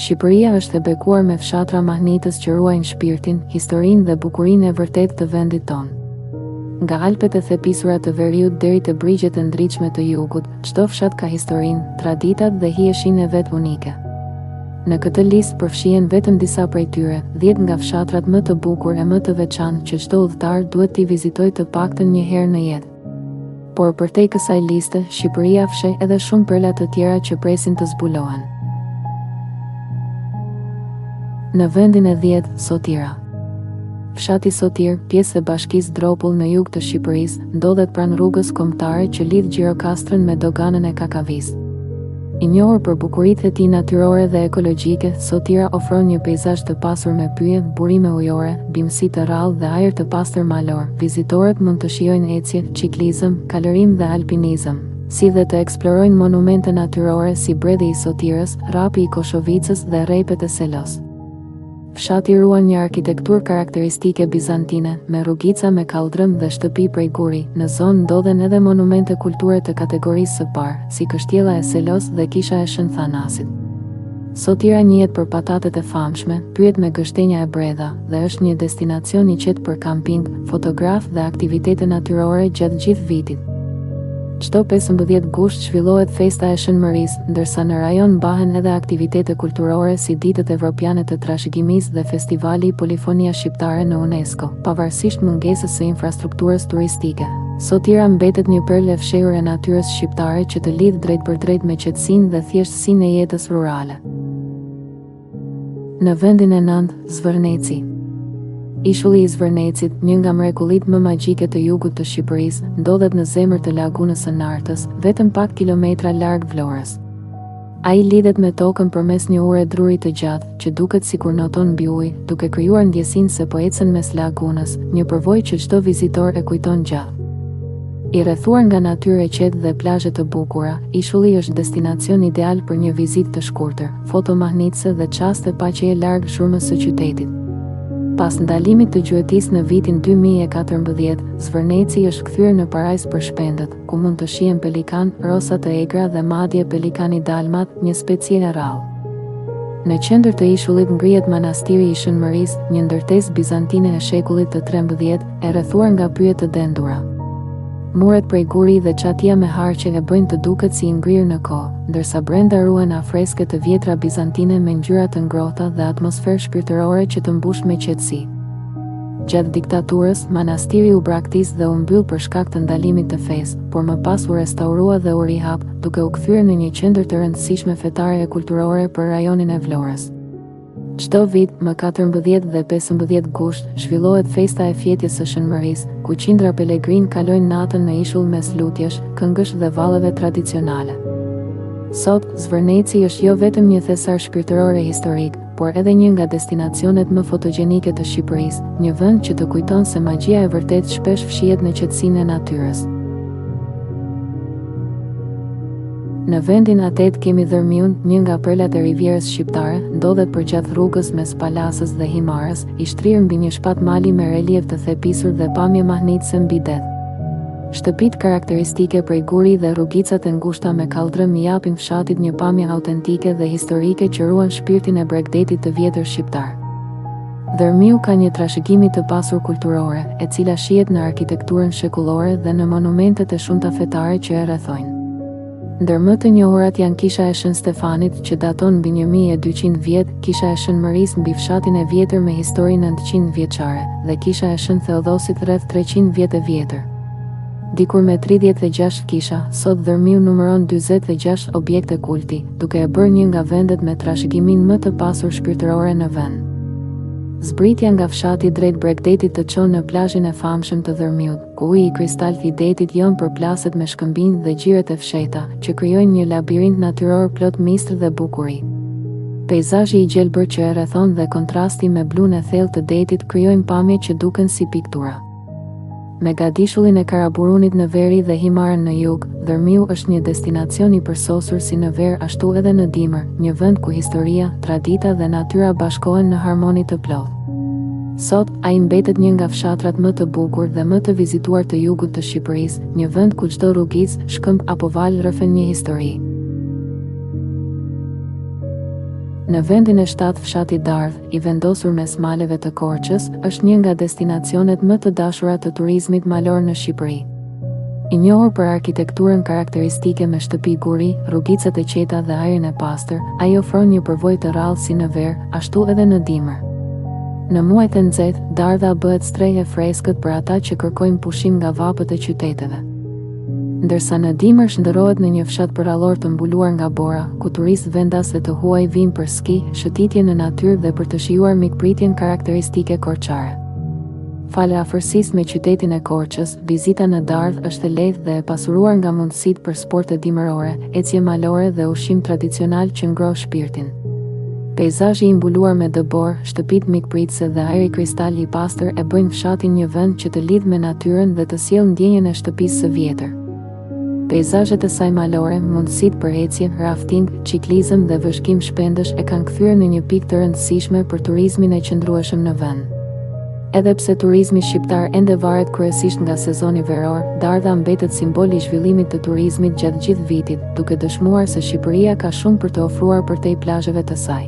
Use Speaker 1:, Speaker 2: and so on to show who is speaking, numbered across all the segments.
Speaker 1: Shqipëria është e bekuar me fshatra mahnitës që ruajnë shpirtin, historinë dhe bukurinë e vërtetë të vendit tonë. Nga Alpet e thepisura të veriut deri te brigjet e ndritshme të jugut, çdo fshat ka historinë, traditat dhe hijeshinë e vet unike. Në këtë listë përfshihen vetëm disa prej tyre, 10 nga fshatrat më të bukur e më të veçantë që çdo udhëtar duhet t'i vizitojë të paktën një herë në jetë. Por përtej kësaj liste, Shqipëria fsheh edhe shumë perla të tjera që presin të zbulohen. Në vendin e 10, Sotira. Fshati Sotir, pjesë e bashkisë Dropull në jug të Shqipërisë, ndodhet pranë rrugës kombëtare që lidh Gjirokastrën me doganën e Kakavisë. I njohur për bukuritë e tij natyrore dhe ekologjike, Sotira ofron një peizazh të pasur me pyje, burime ujore, bimësi të rrallë dhe ajër të pastër malor. Vizitorët mund të shijojnë ecje, ciklizëm, kalorim dhe alpinizëm, si dhe të eksplorojnë monumente natyrore si Bredhi i Sotirës, Rapi i Koshovicës dhe Rrepet e Selos. Fshati ruan një arkitekturë karakteristike bizantine, me rrugica me kaldrëm dhe shtëpi prej guri. Në zonë ndodhen edhe monumente kulture të kategorisë së parë, si Kështjella e Selos dhe Kisha e Shën Thanasit. Sotira njihet për patatet e famshme, pyet me gështenja e bredha, dhe është një destinacion i qetë për kamping, fotograf dhe aktivitete natyrore gjatë gjithë vitit. Çdo 15 gusht zhvillohet festa e Shënmërisë, ndërsa në rajon mbahen edhe aktivitete kulturore si ditët evropiane të trashëgimisë dhe festivali Polifonia Shqiptare në UNESCO. Pavarësisht mungesës së infrastrukturës turistike, Sotira mbetet një perlë e fshehur e natyrës shqiptare që të lidh drejt për drejt me qetësinë dhe thjeshtësinë e jetës rurale. Në vendin e 9, Zvërneci. Ishulli i Zvërnecit, një nga mrekullitë më magjike të jugut të Shqipërisë, ndodhet në zemër të lagunës së Nartës, vetëm pak kilometra larg Vlorës. Ai lidhet me tokën përmes një ure druri të gjatë, që duket sikur noton mbi ujë, duke krijuar ndjesinë se po ecën mes lagunës, një përvojë që çdo vizitor e kujton gjatë. I rrethuar nga natyrë e qetë dhe plazhe të bukura, Ishulli është destinacion ideal për një vizitë të shkurtër, fotomahnitëse dhe çaste paqeje larg shurmës së qytetit. Pas ndalimit të gjuetisë në vitin 2014, Zvërneci është kthyer në parajsë për shpendët, ku mund të shihen pelikan, rosa të egra dhe madje pelikani dalmat, një specie e rrallë. Në qendër të ishullit ngrihet manastiri i Shënmërisë, një ndërtesë bizantine e shekullit të 13, e rrethuar nga pyje të dendura. Muret prej guri dhe çatia me harqe e bëjnë të duket si i ngrirë në kohë, ndërsa brenda ruhen afreske të vjetra bizantine me ngjyra të ngrohta dhe atmosferë shpirtërore që të mbush me qetësi. Gjatë diktaturës, manastiri u braktis dhe u mbyll për shkak të ndalimit të fesë, por më pas u restaurua dhe u rihap, duke u kthyer në një qendër të rëndësishme fetare e kulturore për rajonin e Vlorës. Çdo vit, më 14 dhe 15 gusht, zhvillohet festa e fjetjes së Shënmërisë, ku qindra pelegrin kalojnë natën në ishull mes lutjesh, këngësh dhe vallëve tradicionale. Sot, Zvërneci është jo vetëm një thesar shpirtëror e historik, por edhe një nga destinacionet më fotogjenike të Shqipërisë, një vend që të kujton se magjia e vërtetë shpesh fshihet në qetësinë e natyrës. Në vendin e 8 kemi Dërmiun, një nga perlat e rivierës shqiptare, ndodhet përgjath rrugës mes Palasës dhe Himarës, i shtrirë mbi një shpat mali me relief të thepisur dhe pamje mahnitëse mbi det. Shtëpitë karakteristike prej guri dhe rrugicat e ngushta me kaldrëm i japin fshatit një pamje autentike dhe historike që ruan shpirtin e Bregdetit të vjetër shqiptar. Dërmiu ka një trashëgimi të pasur kulturore, e cila shihet në arkitekturën shekullore dhe në monumentet e shumta fetare që e rrethojnë. Ndër më të njohurat janë Kisha e Shën Stefanit, që daton mbi 1200 vjet, Kisha e Shënmërisë mbi fshatin e vjetër me histori 900 vjeçare, dhe Kisha e Shën Theodosit rreth 300 vjet e vjetër. Dikur me 36 kisha, sot Dërmiu numëron 46 objekte kulti, duke e bërë një nga vendet me trashëgimin më të pasur shpirtërore në vend. Zbritja nga fshati drejt Bregdetit të çon në plazhin e famshëm të Dërmiut, ku uji i kristalt i detit jon përplaset me shkëmbinj dhe gjiret e fshehta, që krijojnë një labirint natyror plot mistër dhe bukuri. Peizazhi i gjelbër që e rrethon dhe kontrasti me blunë e thellë të detit krijojnë pamje që duken si piktura. Me gadishullin e Karaburunit në veri dhe Himarën në jug, Dërmiu është një destinacion i përsosur si në ver ashtu edhe në dimër, një vend ku historia, tradita dhe natyra bashkohen në harmoni të plotë. Sot, ai mbetet një nga fshatrat më të bukur dhe më të vizituar të jugut të Shqipërisë, një vend ku çdo rrugicë, shkëmb apo val rrëfen një histori. Në vendin e 7 fshati Dardh, i vendosur mes maleve të Korçës, është një nga destinacionet më të dashura të turizmit malor në Shqipëri. I njohur për arkitekturën karakteristike me shtëpi guri, rrugicat e qeta dhe ajrin e pastër, ai ofron një përvojë të rrallë si në verë, ashtu edhe në dimër. Në muajt e nxehtë, Dardha bëhet strehë e freskët për ata që kërkojnë pushim nga vapët e qyteteve. Ndërsa në dimër shndërrohet në një fshat përrallor të mbuluar nga bora, ku turistë vendas dhe të huaj vinë për ski, shëtitje në natyrë dhe për të shijuar mikpritjen karakteristike korçare. Falë afërsisë me qytetin e Korçës, vizita në Dardh është e lehtë dhe e pasuruar nga mundësitë për sporte dimërore, ecje malore dhe ushqim tradicional që ngroh shpirtin. Peizazhi i mbuluar me dëbor, shtëpitë mikpritëse dhe ajri kristal i pastër e bëjnë fshatin një vend që të lidh me natyrën dhe të sjellë ndjenjen e shtëpisë së vjetër. Peizazhet e saj malore, mundësitë për ecje, rafting, ciklizëm dhe vëzhgim shpendësh e kanë kthyer në një pikë të rëndësishme për turizmin e qëndrueshëm në vend. Edhe pse turizmi shqiptar ende varet kryesisht nga sezoni veror, Dardha mbetet simbol i zhvillimit të turizmit gjatë gjithë vitit, duke dëshmuar se Shqipëria ka shumë për të ofruar përtej plazheve të saj.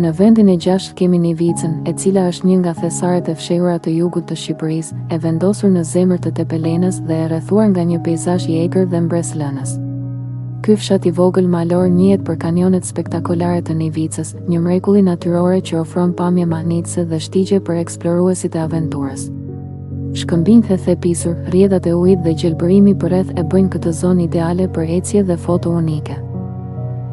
Speaker 1: Në vendin e 6 kemi Nivicën, e cila është një nga thesaret e fshehura të jugut të Shqipërisë, e vendosur në zemër të Tepelenës dhe e rrethuar nga një peizazh i egër dhe mbreslënës. Ky fshat i vogël malor njihet për kanionet spektakolare të Nivicës, një mrekulli natyrore që ofron pamje mahnitëse dhe shtigje për eksploruesit e aventurës. Shkëmbinjtë e thepisur, rrjedhat e ujit dhe gjelbërimi përreth e bëjnë këtë zonë ideale për ecje dhe foto unike.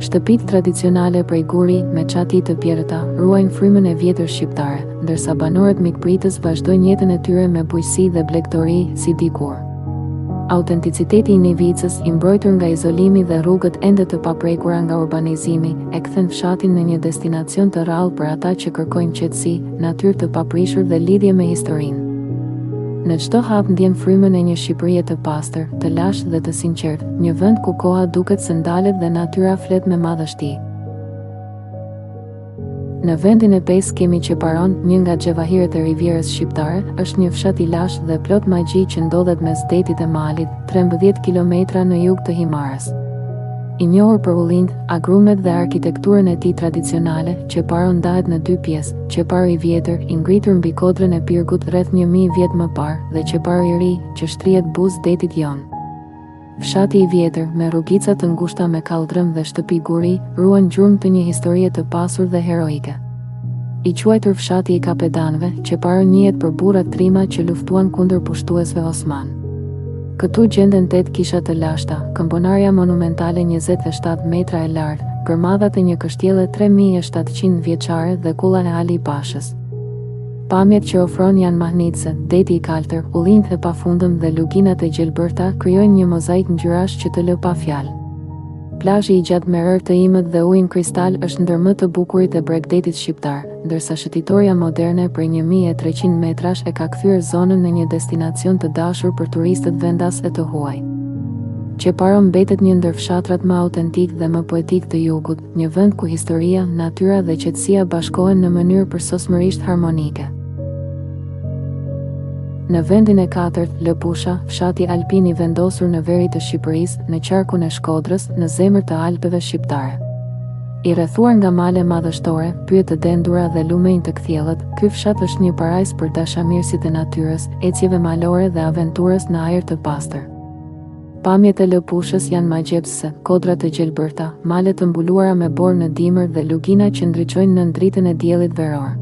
Speaker 1: Shtëpitë tradicionale prej guri, me çati të pjerëta, ruajnë frymën e vjetër shqiptare, ndërsa banorët mikpritës vazhdojnë jetën e tyre me bujqësi dhe blegtori si dikur. Autenticiteti i Nivicës, i mbrojtur nga izolimi dhe rrugët ende të paprekura nga urbanizimi, e kthen fshatin në një destinacion të rrallë për ata që kërkojnë qetësi, natyrë të paprishur dhe lidhje me historinë. Në çdo hap ndjen frymën e një Shqipërie të pastër, të lashtë dhe të sinqertë, një vend ku koha duket se ndalet dhe natyra flet me madhështi. Në vendin e 5 kemi Çeparon, një nga xhevahiret e rivierës shqiptare, është një fshat i lashtë dhe plot magji që ndodhet mes detit e malit, 13 kilometra në jug të Himarës. I njohur për ullind, agrumet dhe arkitekturën e tij tradicionale, Çeparon ndahet në 2 pjesë: Çeparu i vjetër, i ngritur mbi kodrën e Pirgut rreth 1000 vjet më parë, dhe Çeparu i ri, që shtrihet buzë detit jon. Fshati i vjetër, me rrugica të ngushta me kaldrëm dhe shtëpi guri, ruan gjurmë të një historie të pasur dhe heroike. I quajtur fshati i kapedanëve, Çeparu njihet për burrat trima që luftuan kundër pushtuesve osman. Këtu gjenden 8 kisha të lashta, këmbonarja monumentale 27 metra e lartë, gërmadhat e një kështjelle 3700 vjeçare dhe kulla e Ali Pashës. Pamjet që ofron janë mahnitëse, deti i kaltër, ullinjtë e pafundëm dhe luginat e gjelbërta krijojnë një mozaik ngjyrash që të lë pa fjalë. Plazhi i gjatë me rërë të imët dhe ujin kristal është ndër më të bukurit e bregdetit shqiptar, ndërsa shëtitoria moderne prej 1300 metrash e ka kthyer zonën në një destinacion të dashur për turistët vendas e të huaj. Çeparu mbetet një ndër fshatrat më autentik dhe më poetik të jugut, një vend ku historia, natyra dhe qetësia bashkohen në mënyrë përsosmërisht harmonike. Në vendin e 4, Lëpusha, fshati alpin i vendosur në veri të Shqipërisë, në qarkun e Shkodrës, në zemër të Alpeve shqiptare. I rrethuar nga male madhështore, pyje të dendura dhe lumenj të kthjellët, ky fshat është një parajs për dashamirësit e natyrës, ecjeve malore dhe aventurës në ajër të pastër. Pamjet e Lëpushës janë magjepsëse, kodra të gjelbërta, male të mbuluara me borë në dimër dhe lugina që ndriçojnë në dritën e diellit veror.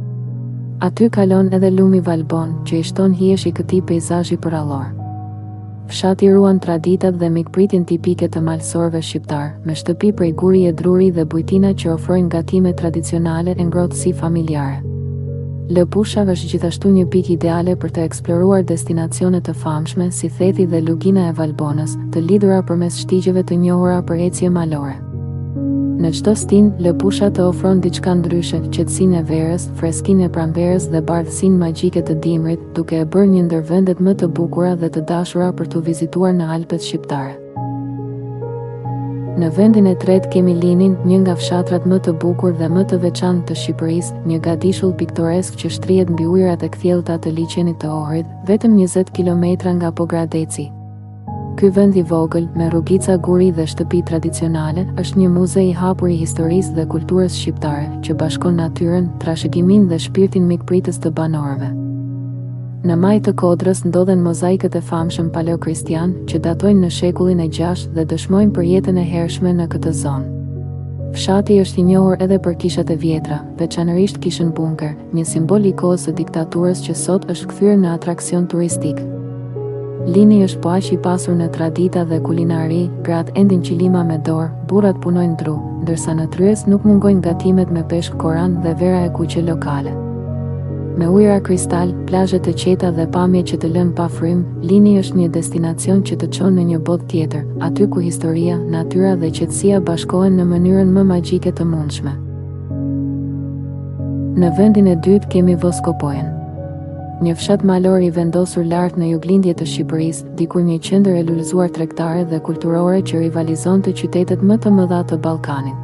Speaker 1: Aty kalon edhe lumi Valbon, që i shton hijesh i këtij peizazhi përrallor. Fshati ruan traditat dhe mikpritjen tipike të malsorëve shqiptar, me shtëpi prej guri e druri dhe bujtina që ofrojnë gatime tradicionale e ngrohtësi familjare. Lëpusha është gjithashtu një pikë ideale për të eksploruar destinacione të famshme si Thethi dhe lugina e Valbonës, të lidhura përmes shtigjeve të njohura për ecje malore. Në çdo stin, Lëpusha të ofron diçka ndryshe, qetësinë e verës, freskinë e pranverës dhe bardhësinë magjike të dimrit, duke e bërë një ndër vendet më të bukura dhe të dashura për të vizituar në Alpet shqiptare. Në vendin e 3 kemi Linin, një nga fshatrat më të bukur dhe më të veçantë të Shqipërisë, një gadishull piktoresk që shtrihet mbi ujërat e kthjellta të liçenit të Ohrit, vetëm 20 kilometra nga Pogradeci. Ky vend i vogël, me rrugica guri dhe shtëpi tradicionale, është një muze i hapur i historisë dhe kulturës shqiptare, që bashkon natyrën, trashëgiminë dhe shpirtin mikpritës të banorëve. Në maj të Kodrës ndodhen mozaikët e famshëm paleokristian, që datojnë në shekullin e 6 dhe dëshmojnë për jetën e hershme në këtë zonë. Fshati është i njohur edhe për kishat e vjetra, veçanërisht kishën bunker, një simbol i kohës së diktaturës që sot është kthyer në atraksion turistik. Lini është po aq i pasur në tradita dhe kulinari, gratë endin qilima me dorë, burrat punojnë dru, ndërsa në tryez nuk mungojnë gatimet me peshk koran dhe vera e kuqe lokale. Me ujëra kristal, plazhe të qeta dhe pamje që të lënë pa frym, Lini është një destinacion që të çon në një botë tjetër, aty ku historia, natyra dhe qetësia bashkohen në mënyrën më magjike të mundshme. Në vendin e dytë kemi Voskopojen. Një fshat malor i vendosur lart në juglindje të Shqipërisë, dikur një qendër e lullëzuar tregtare dhe kulturore që rivalizonte qytetet më të mëdha të Ballkanit.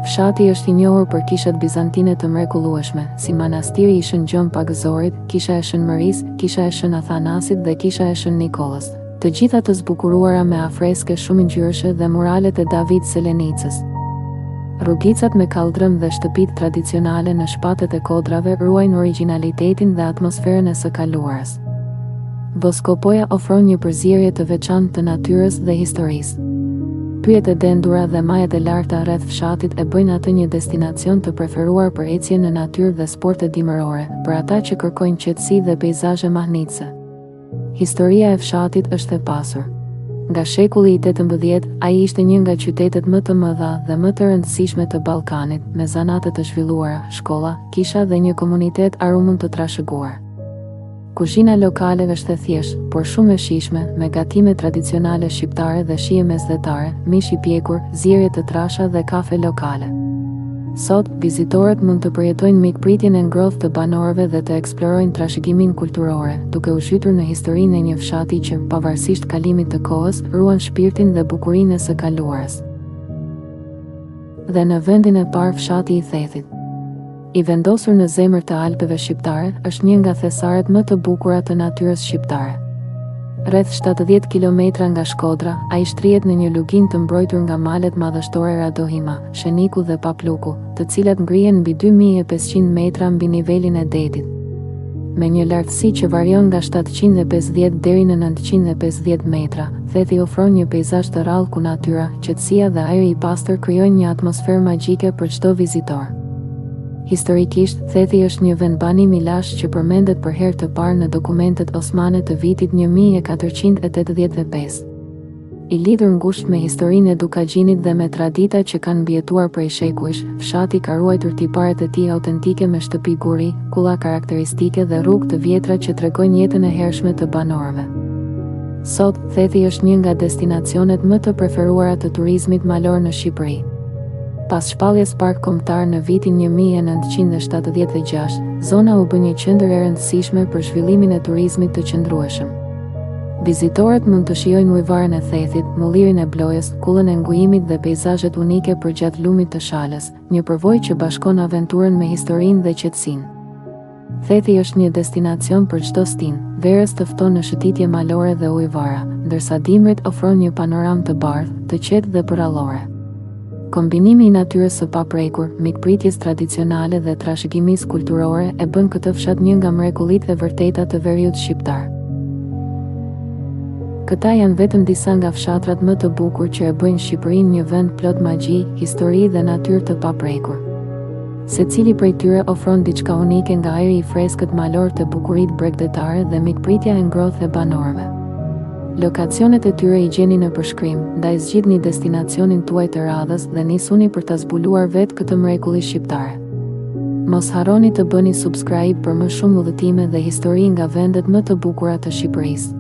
Speaker 1: Fshati është i njohur për kishat bizantine të mrekullueshme, si manastiri i Shën Gjon Pagëzorit, kisha e Shën Mërisë, kisha e Shën Athanasit dhe kisha e Shën Nikollës, të gjitha të zbukuruara me afreske shumë ngjyrëshe dhe muralet e David Selenicës. Rrugicat me kaldrëm dhe shtëpitë tradicionale në shpatet e kodrave ruajnë origjinalitetin dhe atmosferën e së kaluarës. Voskopoja ofron një përzierje të veçantë të natyrës dhe historisë. Pyjet e dendura dhe majat e larta rreth fshatit e bëjnë atë një destinacion të preferuar për ecje në natyrë dhe sporte dimërore, për ata që kërkojnë qetësi dhe peizazhe mahnitse. Historia e fshatit është e pasur. Nga shekulli i 18, ai ishte një nga qytetet më të mëdha dhe më të rëndësishme të Ballkanit, me zanate të zhvilluara, shkolla, kisha dhe një komunitet arumën të trashëguar. Kuzhina lokale është e thjeshtë, por shumë e shijshme, me gatime tradicionale shqiptare dhe shije mesdhetare, mish i pjekur, zierje të trasha dhe kafe lokale. Sot, vizitorët mund të përjetojnë mikpritjen e ngrohtë të banorëve dhe të eksplorojnë trashëgiminë kulturore, duke u zhytur në historinë e një fshati që, pavarësisht kalimit të kohës, ruan shpirtin dhe bukurinë e së kaluarës. Dhe në vendin e parë fshati i Thethit. I vendosur në zemër të Alpeve shqiptare, është një nga thesaret më të bukura të natyrës shqiptare. Rreth 70 kilometra nga Shkodra, ai shtrihet në një lugin të mbrojtur nga malet madhështore Radohima, Sheniku dhe Papluku, të cilat ngrihen mbi 2500 metra mbi nivelin e detit. Me një lartësi që varion nga 750 deri në 950 metra, Thethi ofron një peizazh të rrallë ku natyra, qetësia dhe ajri i pastër krijojnë një atmosferë magjike për çdo vizitor. Historikisht, Thethi është një vend banimi lash që përmendet për herë të parë në dokumentet osmane të vitit 1485. I lidhur ngushtë me historinë e Dukagjinit dhe me tradita që kanë mbjetuar prej shekujsh, fshati ka ruajtur tiparet e tij autentike me shtëpi guri, kulla karakteristike dhe rrugë të vjetra që tregojnë jetën e hershme të banorëve. Sot, Thethi është një nga destinacionet më të preferuara të turizmit malor në Shqipëri. Pas shpalljes park kombëtar në vitin 1976, zona u bë një qendër e rëndësishme për zhvillimin e turizmit të qëndrueshëm. Vizitorët mund të shijojnë ujvarën e Thethit, mullirin e Blojës, kullën e ngujimit dhe peizazhet unike përgjatë lumit të Shalës, një përvojë që bashkon aventurën me historinë dhe qetësinë. Thethi është një destinacion për çdo stin, verës të fton në shëtitje malore dhe ujvara, ndërsa dimrit ofron një panoramë të bardhë, të qetë dhe përrallore. Kombinimi i natyrës së paprekur, mikpritjes tradicionale dhe trashëgimisë kulturore e bën këtë fshat një nga mrekullitë e vërteta të veriut shqiptar. Këta janë vetëm disa nga fshatrat më të bukur që e bëjnë Shqipërinë një vend plot magji, histori dhe natyrë të paprekur. Secili prej tyre ofron diçka unike, nga ajri i freskët malor të bukuritë bregdetare dhe mikpritja e ngrohtë e banorëve. Lokacionet e tyre i gjeni në përshkrim, ndaj zgjidhni destinacionin tuaj të radhës dhe nisuni për ta zbuluar vetë këtë mrekulli shqiptare. Mos harroni të bëni subscribe për më shumë udhëtime dhe histori nga vendet më të bukura të Shqipërisë.